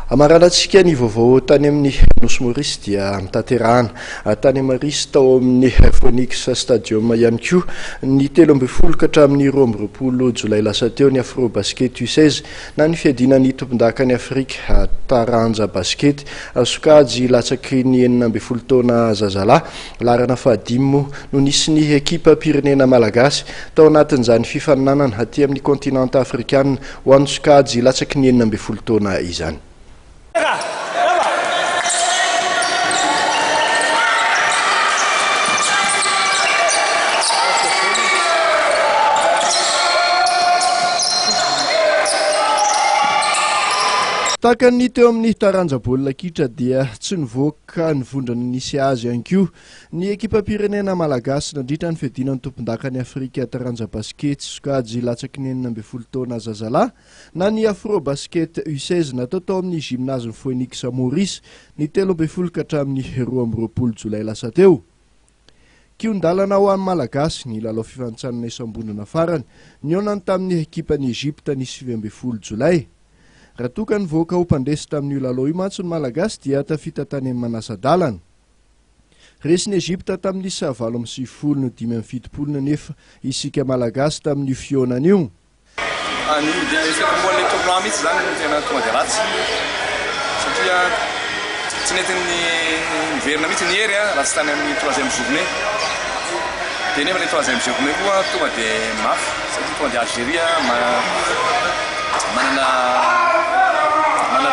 Amaranantsika ny vaovao tany amin'ny Nosy Maurice dia mitaterana tany Maurice tao amin'ny Phoenix Stadium ihany koa ny 12 ka hatramin'ny 20 Jolay lasa teo ny Afro Basket U16 na ny fiadinan'ny tompon-daka ny Afrika taranja basket sokajy latsaky ny 19 taona zazalahy larana fahadimy no nisy ny ekipa pirenena malagasy tao anatin'izany fifaninanana aty amin'ny kontinanta afrikana ho an'ny sokajy latsaky ny 19 taona izany. Tahaka ny teo amin'ny taranja baolina kitra dia tsy nivoaka ny vondrana nisy azy ihany koa ny ekipa pirenena malagasy nandritra ny fiadinan'ny tompon-daka ny Afrika taranja basket sokajy latsaky ny 19 taona zazalahy na ny Afro Basket U16 natao tao amin'ny gymnase Phoenix Maurice ny 13 ka hatramin'ny 20 Jolay lasa teo. Kiondalana ho an'ny malagasy ny lalao fifanitsanana isam-bonana farany nionany tamin'ny ekipa ny Egypte nisy 20 Jolay. Raha toka nivoaka ho mpandresy tamin'io lalao io mantsy ny malagasy dia tafita tany amin'ny Manasadalana. Resy ny Egypte tamin'ny 7-7 no 5-7 nefa isika malagasy tamin'ny fionan'io. Ny dia tournoi mihitsy zany no tena tonga dia ratsy satria tsy nentin'ny miverina mihitsy ny hery raha tsy tany amin'ny 3e journée. Dia nefa ny 3e journée koa tonga dia mafy satria tonga dia Algéria manana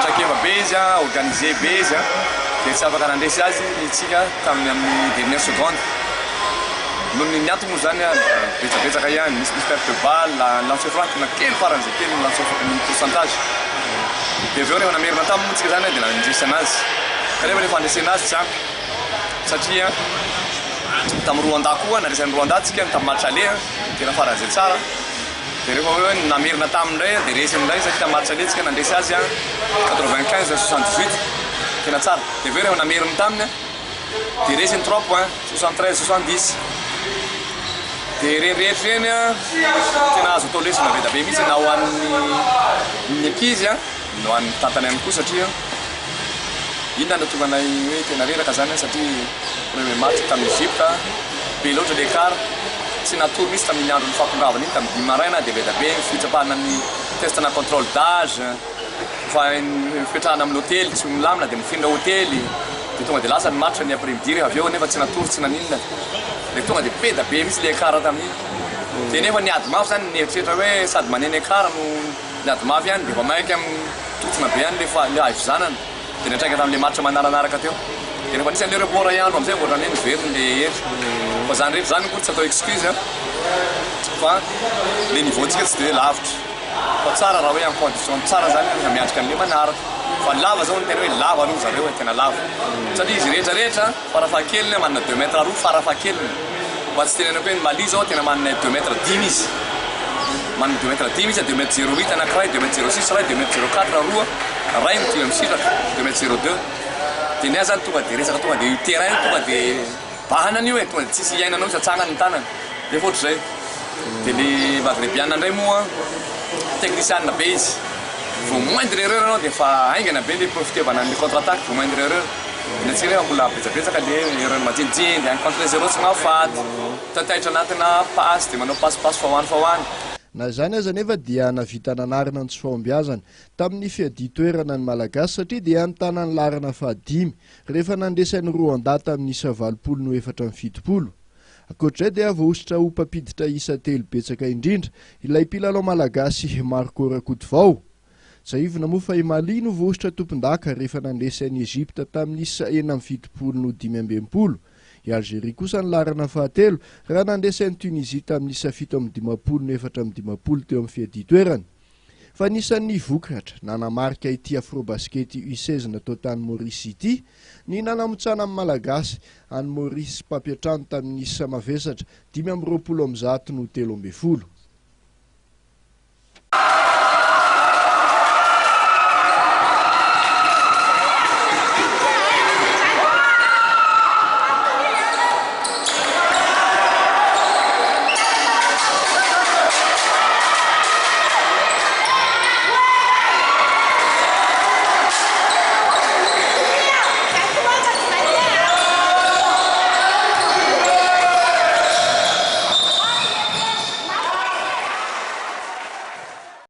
trakefa be izy organisé be izy dia tsy afaka nandresy azy itsika tamin'ny amin'ny dernière seconde. Noho ny antony moa zany betsabetsaka ihany misy perte de balle lancer franc na kely faran'izay kely ny lancer franc ny pourcentage. Dia avy eo rehefa namerina tamin'ny moa tsika zany dia nandresy anazy kanefa rehefa andresena azy tsy ampy satria tamin'ny Rwanda koa nandresany Rwanda tsika tamin'ny match aller tena faran'izay tsara. Dia rehefa hoe namerina tamindray dia resy amindray satria match aller tsika nandresy azy 95-78 tena tsara. Dia avy eo rehefa namerina taminy dia resy ny 3 points 73-70. Dia rehetra reny tena azo atao lesona be da be mihitsy na ho an'ny ankizy no ho an'ny tantany ihany koa satria inona no tonga anay hoe tena reraka zany satria premier match tamin'ny Egypte be loatra l'écart tsy natory misy tamin'ny andro ny fampongavana iny tamin'ny 10 maraina dia be da be fitsapahana ny testana contrôle d'âge fa fipetrahana amin'ny hôtely tsy milamina dia mifindra hôtely dia tonga dia lasa ny match ny après-midi avy eo nefa tsy natory tsy naninona dia tonga dia be da be misy le écart tamin'iny. Dia nefa niady mafy zany nieritreretra hoe sady manena écart no niady mafy ihany dia efa mainky amin'ny totsina be ihany le ahizanana dia niatraika tamin'le match manaranaraka teo. Dia rehefa nisy an'le report iandro amin'izay vao rany miveriny le hery fa zany rehetra zany koa tsy atao excuse fa le niveau-ntsika tsy dia lavitra fa tsara raha hoe en condition tsara zany na miatrika amin'le manaraka fa lava zao ny tena hoe lava aloha zareo tena lava satria izy rehetrarehetra farafahakeliny manana 2 mètres aroa farafahakeliny fa tsy tenenako hoe Mali zao tena manana 2 mètres 10 izy manana 2 mètres 10 izy 2 mètres 08 anankiray 2 mètres 06 ray 2 mètres 04 roa ray no tia misitraka 2 mètres 02 dia nia zany tonga dia resaka tonga dia io terrain tonga dia bahana an'io tonga dia tsisy iainanao misy atsangany ny tanany dia fa ohatr'izay. Dia le magrebiana indray moa technicienne be izy vao moindre erreur anao dia fa aingana be le profitevana ny contre-attaque vao moindre erreur natsika rehefa mbola betsabetsaka le erreur majinijiny dia contre 0 tsy mahafaty tataitra anatina passe dia manao passe fa hoany. Na zany aza nefa dia navita nanarina ny tsy fahombiazana tamin'ny fiadi-toerana ny malagasy satria dia nitana ny larana fahadimy rehefa nandresan'ny Rwanda tamin'ny 7-7. Ankoatr'izay dia voaositra ho mpampiditra isa telo betsaka indrindra ilay mpilalao malagasy Marco Rakotovao. Saivina moa fa i Mali no voaositra tompon-daka rehefa nandresan'ny Egypte tamin'ny 7-5. I Algérie kosa ny larana fahatelo raha nandresan'ny Tunisie tamin'ny 7-14 teo amin'ny fiadi-toerana. Fa nisan'ny vokatra nanamarika ity Afro Basket U16 natao tany Maurice ity ny nanamotsana amin'ny malagasy any Maurice Papiatrano tamin'ny isa mavesatra 5-20 no 13.